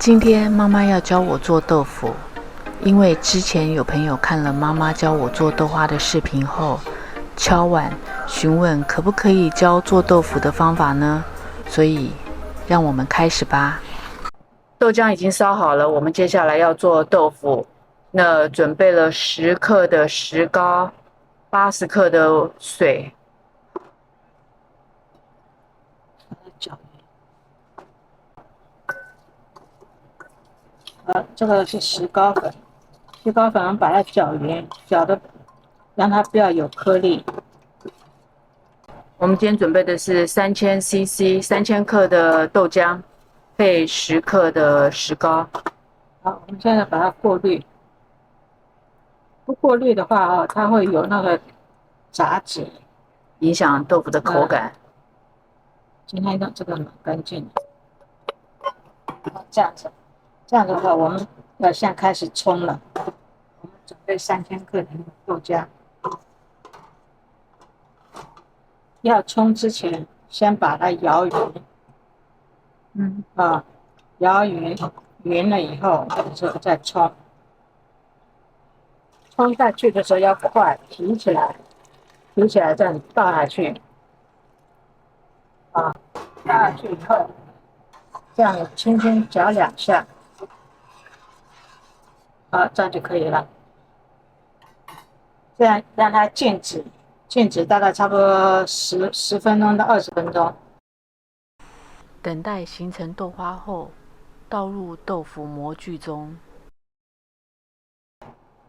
今天妈妈要教我做豆腐，因为之前有朋友看了妈妈教我做豆花的视频后，敲碗询问可不可以教做豆腐的方法呢？所以让我们开始吧。豆浆已经烧好了，我们接下来要做豆腐。那准备了10克的石膏，80克的水。搅这个是石膏粉，石膏粉我们把它搅匀，搅的让它不要有颗粒。我们今天准备的是3000cc 3000克的豆浆，配10克的石膏。好，我们现在把它过滤。不过滤的话它会有那个杂质，影响豆腐的口感。今天用这个蛮干净的。这样子，这样的话，我们要现在开始冲了。我们准备3000克的豆浆。要冲之前，先把它摇匀。摇匀了以后，之后再冲。冲下去的时候要快，提起来这样倒下去。倒下去以后，这样轻轻搅2下。这样就可以了。这样让它静止大概差不多10分钟到20分钟。等待形成豆花后，倒入豆腐模具中。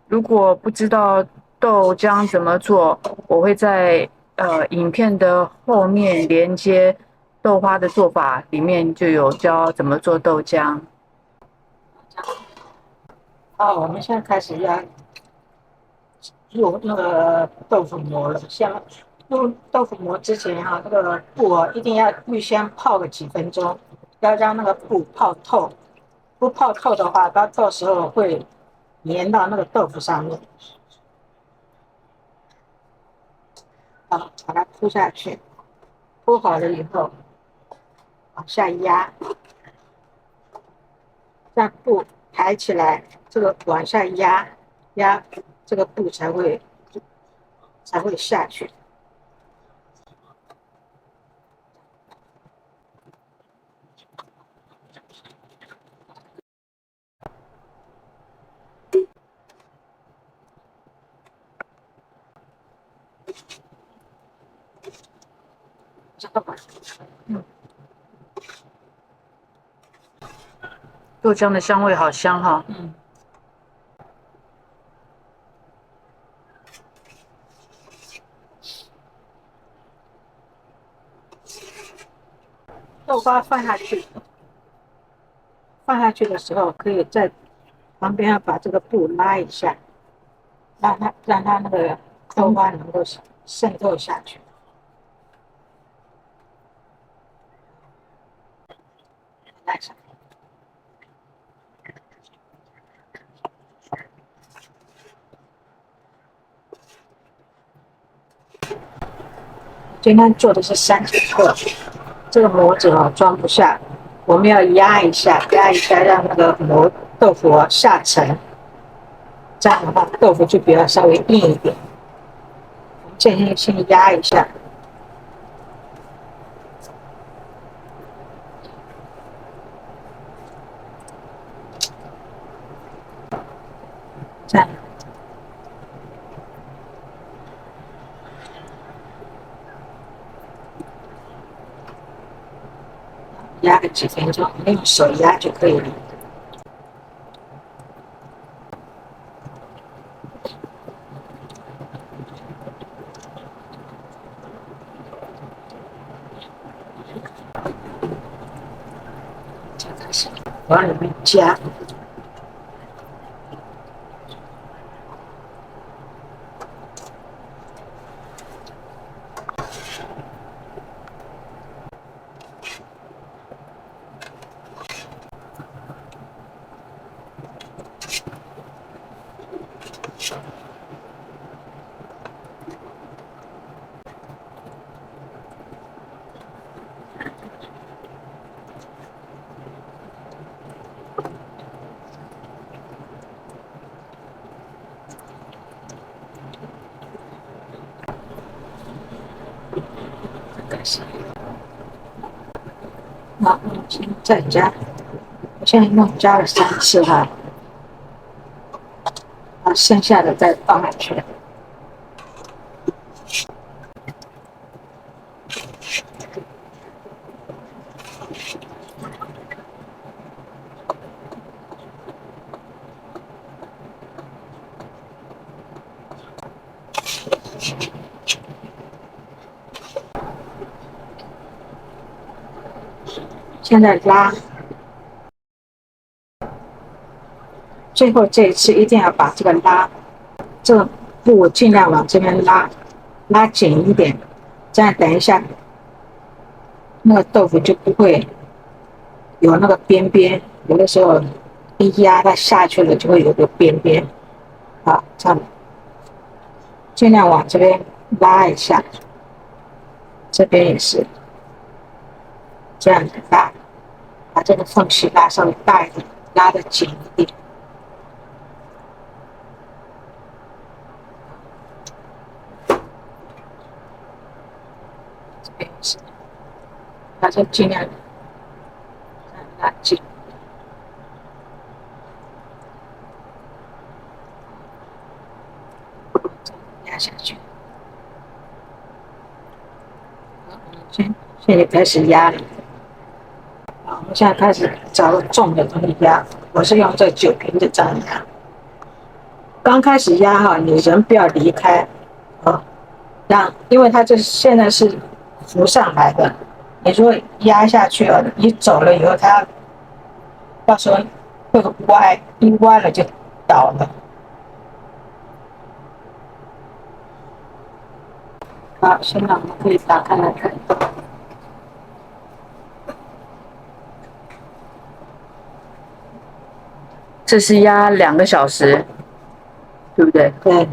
如果不知道豆浆怎么做，我会在影片的后面连接豆花的做法，里面就有教怎么做豆浆。我们现在开始要入那个豆腐膜了。像入豆腐膜之前那个布一定要预先泡个几分钟，要让那个布泡透。不泡透的话，它到时候会粘到那个豆腐上面。把它铺下去，铺好了以后往下压，让布抬起来，这个往下压，这个布才会下去。豆浆的香味好香哈。豆花放下去的时候，可以在旁边要把这个布拉一下，让它那个豆花能够渗透下去。拉一下。今天做的是30克，这个模子装不下，我们要压一下，让那个豆腐下沉，这样的话豆腐就比较稍微硬一点。我们建议先压一下，这样。压个几分钟，用手压就可以了。开始往里面加。始。好，再加，我现在一共加了3次哈，把剩下的再放下去。现在拉，最后这一次一定要把这个这个布尽量往这边拉紧一点，这样等一下那个豆腐就不会有那个边边，有的时候一压它下去了就会有个边边。好，这样尽量往这边拉一下，这边也是这样子拉，把这个缝隙拉稍微大一点，拉得紧一点。这边也是，把这尽量拉紧。压下去。好，现在开始压了。好，我们现在开始找个重的东西压。我是用这酒瓶子这样压。刚开始压哈，你人不要离开，因为它这现在是浮上来的，你如果压下去了，你走了以后，它到时候会歪，一歪了就倒了。好，现在我们可以打开来看。这是压2个小时，对不对？对。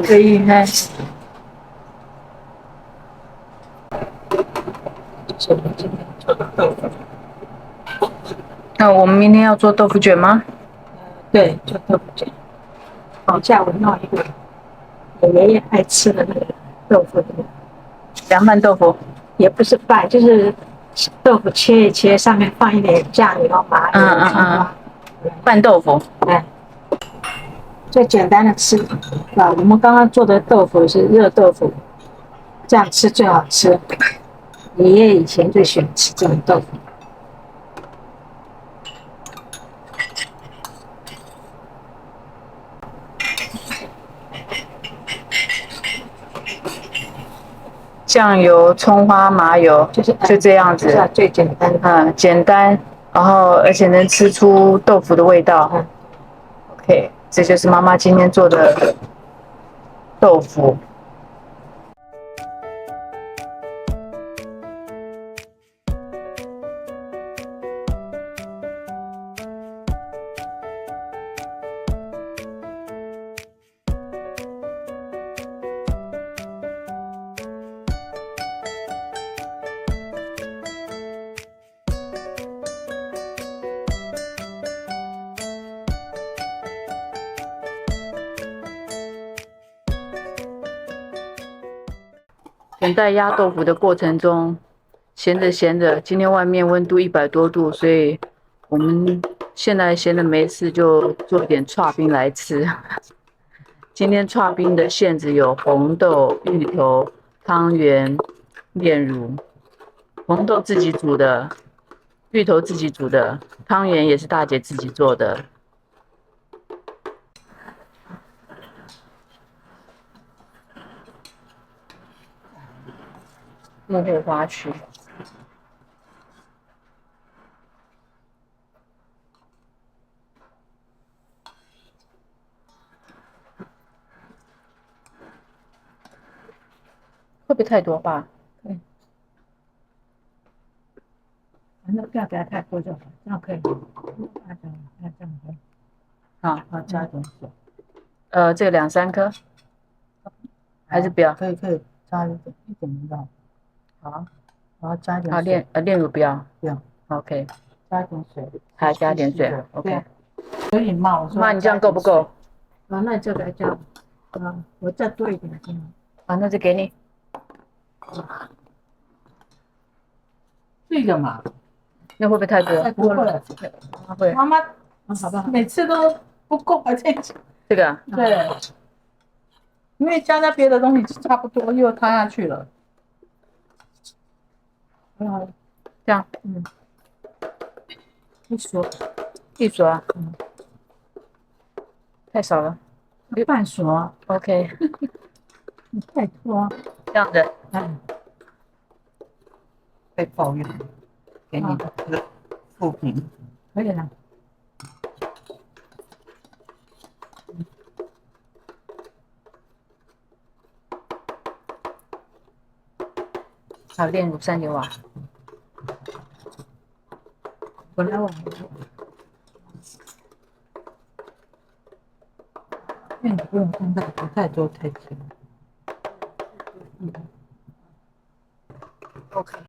可以看。这是我们今天做的豆腐。那我们明天要做豆腐卷吗？对，做豆腐卷。等下我弄一个我爷爷爱吃的那个豆腐，凉拌豆腐，也不是拌，就是豆腐切一切，上面放一点酱油、麻油、葱花，拌豆腐。哎，最简单的吃啊！我们刚刚做的豆腐是热豆腐，这样吃最好吃。爷爷以前最喜欢吃这种豆腐。酱油、葱花、麻油，就这样子，是最简单的。简单，然后而且能吃出豆腐的味道。OK， 这就是妈妈今天做的豆腐。等待压豆腐的过程中，闲着，今天外面温度100多度，所以我们现在闲着没事就做点剉冰来吃。今天剉冰的馅子有红豆、芋头、汤圆、炼乳。红豆自己煮的，芋头自己煮的，汤圆也是大姐自己做的。幕后花絮。会不会太多吧？对，反正不要给它太多就好，这样可以。这样可以。好，好，加一点水。这个2、3颗，还是不要？可以，加一点就好。好，然后加一点好，水。炼乳不要。不要。OK，加一点水。还加点水。OK，可以吗？我说。妈，你这样够不够？啊，那就来加。我再多一点。啊，那就给你。这个嘛，那会不会太多？太多了。会。妈妈，好吧，每次都不够，还在加。这个啊？对，因为加在别的东西差不多，又塌下去了。这样。一勺。一勺啊？太少了。半勺。OK，你太多。这样子。被抱怨，给你这个负评。可以了。好，炼乳3点瓦。本来我因为你不用放太多太甜。OK。